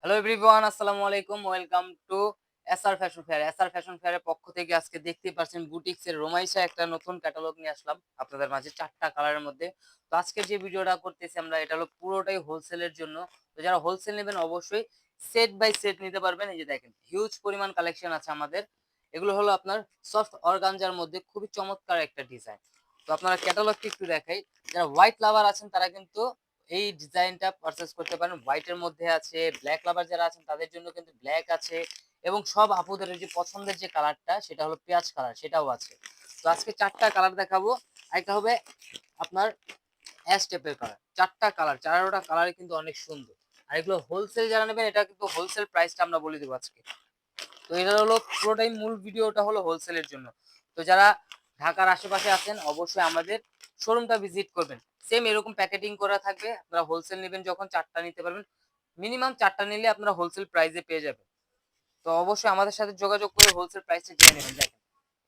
Hello everyone, আসসালামু আলাইকুম। Welcome to SR fashion fair. SR fashion ফেয়ারের পক্ষ থেকে আজকে দেখতেই পাচ্ছেন বুটিক্স এর রোমাইশা একটা নতুন ক্যাটালগ নিয়ে আসলাম আপনাদের মাঝে ৪টা কালারের মধ্যে। তো আজকে যে ভিডিওটা করতেছি আমরা, এটা হলো পুরোটাই হোলসেলের জন্য। তো যারা হোলসেল নেবেন অবশ্যই সেট বাই সেট নিতে পারবেন। এই যে দেখেন, হিউজ পরিমাণ কালেকশন আছে আমাদের। এগুলো হলো আপনার সফট অর্গানজার মধ্যে খুবই চমৎকার একটা ডিজাইন। তো আপনারা ক্যাটালগটি একটু দেখাই। যারা হোয়াইট লাভার আছেন তারা কিন্তু এই ডিজাইনটা পারচেজ করতে পারেন। হোয়াইট এর মধ্যে আছে, ব্ল্যাক লাভার যারা আছেন তাদের জন্য কিন্তু ব্ল্যাক আছে, এবং সব আপুদের যে পছন্দের যে কালারটা সেটা হলো পেঁয়াজ কালার, সেটাও আছে। তো আজকে 4টা কালার দেখাবো। একটা হবে আপনার অ্যাশ টাইপের কালার। 4টা কালার, 4টা কালারই কিন্তু অনেক সুন্দর। আর এগুলো হোলসেল যারা নেবেন, এটা কিন্তু হোলসেল প্রাইসটা আমরা বলে দেবো আজকে। তো এটা হলো পুরোটাই, মূল ভিডিওটা হলো হোলসেলের জন্য। তো যারা ঢাকার আশেপাশে আছেন অবশ্যই আমাদের শোরুমটা ভিজিট করবেন। সেম এরকম প্যাকেটিং করা থাকবে। আপনারা হোলসেল নেবেন যখন 4টা নিতে পারবেন। মিনিমাম 4টা নিলে আপনারা হোলসেল প্রাইসে পেয়ে যাবেন। তো অবশ্যই আমাদের সাথে যোগাযোগ করে হোলসেল প্রাইসটা জেনে নেবেন। দেখেন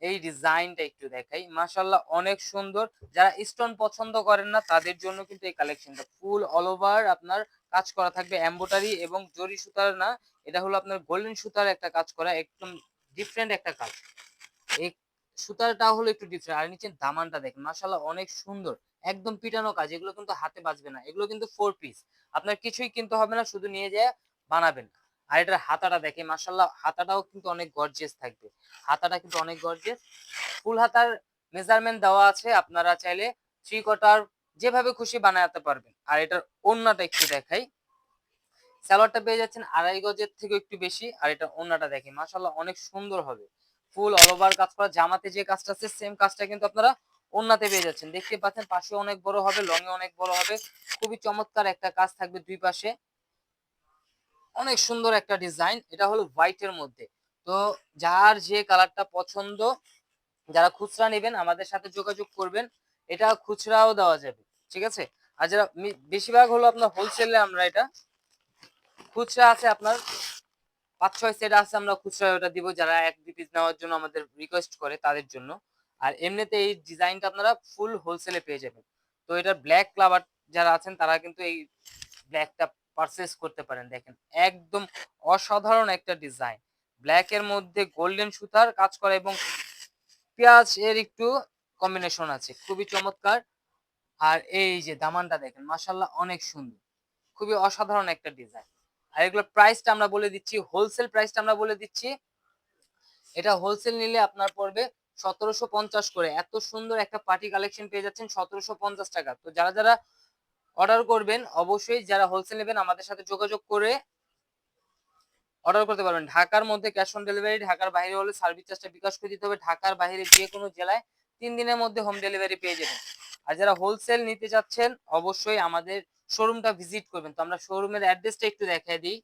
এই ডিজাইনটা একটু দেখাই, মাশাআল্লাহ অনেক সুন্দর। যারা স্টোন পছন্দ করেন না তাদের জন্য কিন্তু এই কালেকশনটা ফুল অল ওভার আপনার কাজ করা থাকবে, এমব্রয়ডারি এবং জরি সুতার না, এটা হলো আপনার গোল্ডেন সুতার একটা কাজ করা, একদম ডিফারেন্ট একটা কাজ। এই সুতাটা হলো একটু ডিফারেন্ট। আর নিচে দামানটা দেখেন, মাশাআল্লাহ অনেক সুন্দর। একদম পিটানো কাজ, এগুলো কিন্তু হাতে বাজবে না, এগুলো কিন্তু 4 পিস। আপনার কিছুই কিনতে হবে না, শুধু নিয়ে যেয়ে বানাবেন। আর এটার হাতাটা দেখে মাশাআল্লাহ, হাতাটাও কিন্তু অনেক গর্জিয়াস থাকবে। হাতাটা কিন্তু অনেক গর্জিয়াস। ফুল হাতার মেজারমেন্ট দেওয়া আছে, আপনারা চাইলে 3 কোয়ার্টার যেভাবে খুশি বানাতে পারবেন। আর এটার ওড়নাটা একটু দেখাই। সালোয়ারটা পেয়ে যাচ্ছেন 2.5 গজের থেকে একটু বেশি। আর এটা ওড়নাটা দেখেন, মাশাআল্লাহ অনেক সুন্দর হবে। ফুল অল ওভার কাজ করা, জামাতে যে কাজটা আছে সেম কাজটা কিন্তু আপনারা ওড়নাতে পেয়ে যাচ্ছেন। দেখতে পাচ্ছেন পাশে অনেক বড় হবে, লং এ অনেক বড় হবে। খুবই চমৎকার একটা কাজ থাকবে দুই পাশে। অনেক সুন্দর একটা ডিজাইন। এটা হলো হোয়াইট এর মধ্যে। তো যার যে কালারটা পছন্দ, যারা খুচরা নেবেন আমাদের সাথে যোগাযোগ করবেন। এটা খুচরাও দেওয়া যাবে। ঠিক আছে? আর যারা বেশিরভাগ হলো আপনার হোলসেলে, আমরা এটা খুচরা আছে আপনার ৫-৬ সেট আছে, আমরা খুচরা ওটা দিব যারা ১-২ পিস নেওয়ার জন্য আমাদের রিকোয়েস্ট করে তাদের জন্য। আর এমনিতে এই ডিজাইনটা আপনারা ফুল হোলসেলে পেয়ে যাবেন। তো এটার ব্লাক লাভার যারা আছেন তারা কিন্তু এই ব্লাকটা পারচেজ করতে পারেন। দেখেন একদম অসাধারণ একটা ডিজাইন। ব্লাক এর মধ্যে গোল্ডেন সুতার কাজ করা এবং পেঁয়াজ এর একটু কম্বিনেশন আছে। খুবই চমৎকার। আর এই যে দামানটা দেখেন, মাশাআল্লাহ অনেক সুন্দর। খুবই অসাধারণ একটা ডিজাইন। আর এগুলোর প্রাইসটা আমরা বলে দিচ্ছি, হোলসেল প্রাইসটা আমরা বলে দিচ্ছি। এটা হোলসেল নিলে আপনার পড়বে ১৭৫০ করে। এত সুন্দর একটা পার্টি কালেকশন পেয়ে যাচ্ছেন ১৭৫০ টাকা। তো যারা অর্ডার করবেন অবশ্যই, যারা হোলসেল নেবেন আমাদের সাথে যোগাযোগ করে অর্ডার করতে পারবেন। ঢাকার মধ্যে ক্যাশ অন ডেলিভারি, ঢাকার বাইরে হলে সার্ভিস চার্জটা বিকাশ করে দিতে হবে। ঢাকার বাইরে যেকোনো জেলায় ৩ দিনের মধ্যে হোম ডেলিভারি পেয়ে যাবেন। আর যারা হোলসেল নিতে চাচ্ছেন অবশ্যই আমাদের শোরুমটা ভিজিট করবেন। তো আমরা শোরুমের অ্যাড্রেসটা একটু দেখায় দিই।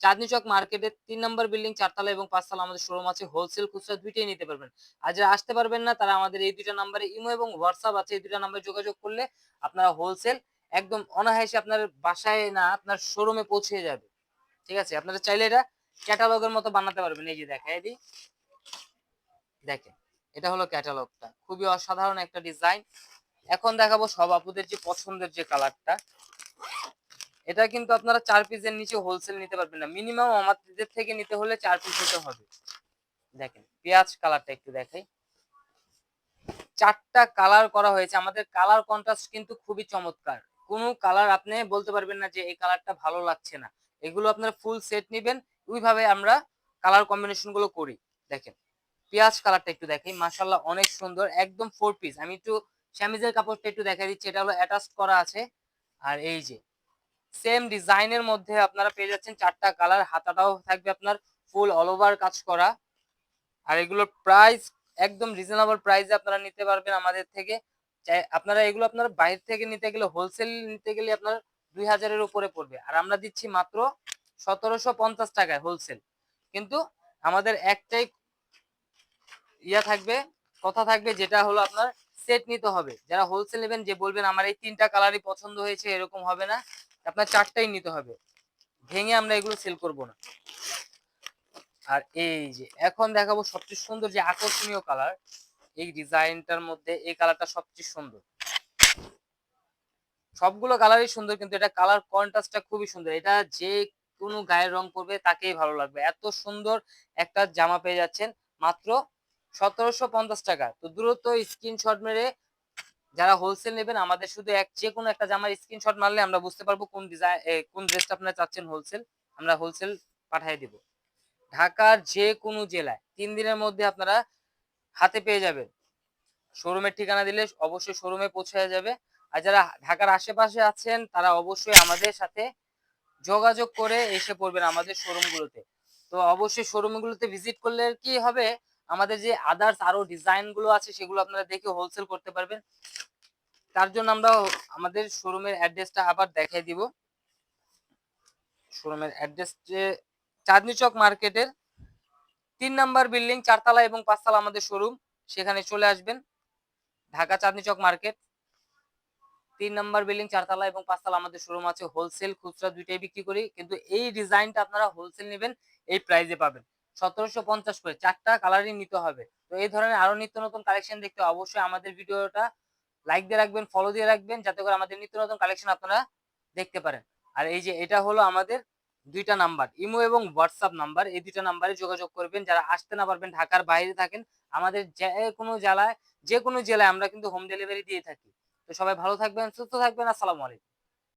চাঁদনী চক মার্কেটের ৩ নম্বর বিল্ডিং ৪ তলা এবং ৫ তলা আমাদের শোরুম আছে। হোলসেল খুচরা ২ টাই নিতে পারবেন। আর যারা আসতে পারবেন না তারা আমাদের এই ২টা নাম্বারে ইমো এবং হোয়াটসঅ্যাপ আছে। এই ২টা নাম্বারে যোগাযোগ করলে আপনারা হোলসেল একদম অনায়াসে আপনার বাসায় না, আপনার শোরুমে পৌঁছে যাবে। ঠিক আছে? আপনারা চাইলে এটা ক্যাটালগের মতো বানাতে পারবেন। এই যে দেখায় দিই। দেখেন, এটা হলো ক্যাটালগটা। খুবই অসাধারণ একটা ডিজাইন। এখন দেখাবো সব আপুদের যে পছন্দের যে কালারটা। এটা কিন্তু আপনারা ৪ পিসের নিচে হোলসেল নিতে পারবেন না। মিনিমাম আমাদের থেকে নিতে হলে ৪ পিস নিতে হবে। দেখেন, পেঁয়াজ কালারটা একটু দেখাই। 4টা কালার করা হয়েছে। আমাদের কালার কন্ট্রাস্ট কিন্তু খুবই চমৎকার। কোন কালার আপনি বলতে পারবেন না যে এই কালারটা ভালো লাগছে না। এগুলো আপনারা ফুল সেট নিবেন। ওইভাবে আমরা কালার কম্বিনেশন গুলো করি। দেখেন, পেঁয়াজ কালারটা একটু দেখাই। মাশাআল্লাহ অনেক সুন্দর। একদম 4 পিস। আমি একটু শ্যামিজের কাপড়টা একটু দেখাই দিচ্ছি। এটা হলো অ্যাটাচ করা আছে। আর এই যে সেম ডিজাইনের মধ্যে আপনারা পেয়ে যাচ্ছেন 4টা কালার। হাতাটাও থাকবে আপনার ফুল অল ওভার কাজ করা। আর এগুলোর প্রাইস একদম রিজনেবল প্রাইসে আপনারা নিতে পারবেন আমাদের থেকে। আপনারা এগুলো আপনারা বাইরে থেকে নিতে গেলে, হোলসেল নিতে গেলে আপনার ২০০০ এর উপরে পড়বে। আর আমরা দিচ্ছি মাত্র ১৭৫০ টাকায় হোলসেল। কিন্তু আমাদের একটাই থাকবে, কথা থাকবে, যেটা হলো আপনার সেট নিতে হবে। যারা হোলসেল নেবেন, যে বলবেন আমার এই ৩টা কালারই পছন্দ হয়েছে, এরকম হবে না। আপনার 4টাই নিতে হবে। ভেঙে আমরা এগুলো সেল করব না। আর এই যে এখন দেখাবো সবচেয়ে সুন্দর যে আকর্ষণীয় কালার। এই ডিজাইনটার মধ্যে এই কালারটা সবচেয়ে সুন্দর। সবগুলো কালারই সুন্দর কিন্তু এটা কালার কন্ট্রাস্টটা খুবই সুন্দর। এটা যে কোনো গায়ের রং পরবে তাকেই ভালো লাগবে। এত সুন্দর একটা জামা পেয়ে যাচ্ছেন মাত্র ১৭৫০ টাকা। তো দ্রুত স্ক্রিনশট মেরে যারা হোলসেল নেবেন আমাদের শুধু যেকোনো একটা জামার স্ক্রিনশট মারলে আমরা বুঝতে পারবো কোন ড্রেসটা আপনারা চাচ্ছেন হোলসেল। আমরা হোলসেল পাঠিয়ে দিব। ঢাকার যেকোনো জেলায় ৩ দিনের মধ্যে আপনারা হাতে পেয়ে যাবেন। শোরুমের ঠিকানা দিলে অবশ্যই শোরুমে পৌঁছে যাবে। আর যারা ঢাকার আশেপাশে আছেন তারা অবশ্যই আমাদের সাথে যোগাযোগ করে এসে পড়বেন আমাদের শোরুমগুলোতে। তো অবশ্যই শোরুমগুলোতে ভিজিট করলে কি হবে, আমাদের যে আদার্স আরো ডিজাইন গুলো আছে সেগুলো আপনারা দেখে হোলসেল করতে পারবেন। তার জন্য আমরা আমাদের শোরুমের অ্যাড্রেসটা আবার দেখাই দিব। শোরুমের অ্যাড্রেস যে চাঁদনী চক মার্কেটের ৩ নাম্বার বিল্ডিং ৪ তলা এবং ৫ তলা আমাদের শোরুম। সেখানে চলে আসবেন। ঢাকা চাঁদনী চক মার্কেট ৩ নাম্বার বিল্ডিং ৪ তলা এবং ৫ তলা আমাদের শোরুম আছে। হোলসেল খুচরা দুইটাই বিক্রি করি। কিন্তু এই ডিজাইনটা আপনারা হোলসেল নেবেন এই প্রাইসে পাবেন। ১৭৫০ করে ৪টা কালারই নিতে হবে। তো এই ধরনের আরো নিত্য নতুন কালেকশন দেখতে অবশ্যই আমাদের ভিডিওটা লাইক দিয়ে রাখবেন, ফলো দিয়ে রাখবেন যাতে করে আমাদের নিত্য নতুন কালেকশন আপনারা দেখতে পারেন। আর এই যে এটা হলো আমাদের ২টা নাম্বার, ইমো এবং হোয়াটসঅ্যাপ নাম্বার। এই ২টা নাম্বারে যোগাযোগ করবেন। যারা আসতে না পারবেন, ঢাকার বাইরে থাকেন, আমাদের যেকোনো জেলায় আমরা কিন্তু হোম ডেলিভারি দিয়ে থাকি। তো সবাই ভালো থাকবেন, সুস্থ থাকবেন। আসসালামু আলাইকুম।